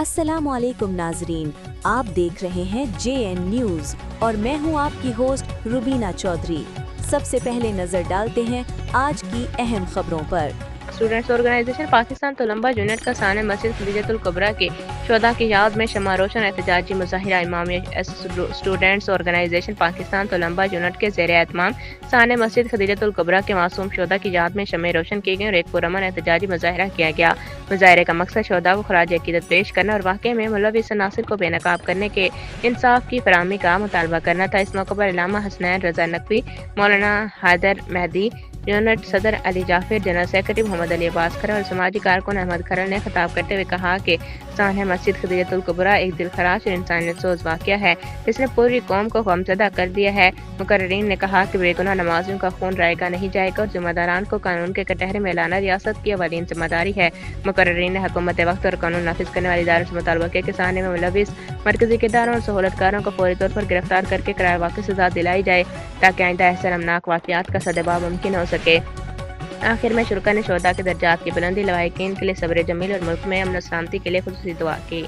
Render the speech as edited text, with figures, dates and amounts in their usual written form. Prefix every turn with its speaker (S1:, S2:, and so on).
S1: अस्सलामुअलैकुम नाजरीन, आप देख रहे हैं JN न्यूज़ और मैं हूं आपकी होस्ट रुबीना चौधरी। सबसे पहले नजर डालते हैं आज की अहम खबरों पर।
S2: Students organisation Pakistan Tulamba unit का साने मस्जिद खदीजतुल कुबरा के शुहदा की याद में शमा रोशन एहतजाजी मुजाहिरा Imamia students organisation Pakistan Tulamba unit के ज़ेर एहतमाम साने मस्जिद खदीजतुल कुबरा के मासूम शुहदा की याद में शमे रोशन किए गए और एक पुरअमन एहतजाजी मुजाहिरा किया गया। मुजाहिरे का मकसद शुहदा को खराज अकीदत पेश करना और वाक़े में मुलविस अनासिर को बेनकाब करने के इंसाफ की फराहमी का मुतालबा करना था। इस मौके पर इलामा हसनैन रजा नकवी, मौलाना हैदर मेहदी, यूनिट सदर अली जाफिर, जनरल सेक्रेटरी मोहम्मद अली अब्बास खरल और समाजी कारकुन अहमद खरल ने खिताब करते हुए कहा कि साने मस्जिद खदीजतुल कुबरा एक दिलखराश और इंसानियत सोज वाक़या है जिसने पूरी कौम को गमज़दा कर दिया है। मुकर्रिरीन ने कहा कि बेगुनाह नमाजियों का खून रायगा नहीं जाएगा और जिम्मेदारान को कानून के कटहरे में लाना रियासत की अवलीन जिम्मेदारी है। मुकर्रिरीन ने हुकूमत वक्त और कानून नाफिज करने वाले इदारों से मुतालबा किया कि साने में मुलविस मरकजी किरदारों और सहूलतकारों को फौरी तौर पर गिरफ्तार करके किराए वाक़ई सजा दिलाई जाए ताकि आइंदा ऐसे शर्मनाक वाक़यात का सद्भाव मुमकिन हो सके। आखिर में शुरा ने शुहदा के दर्जात की बुलंदी, लवाहिकीन के लिए सब्र जमील और मुल्क में अमन और सलामती के लिए खुसूसी दुआ की।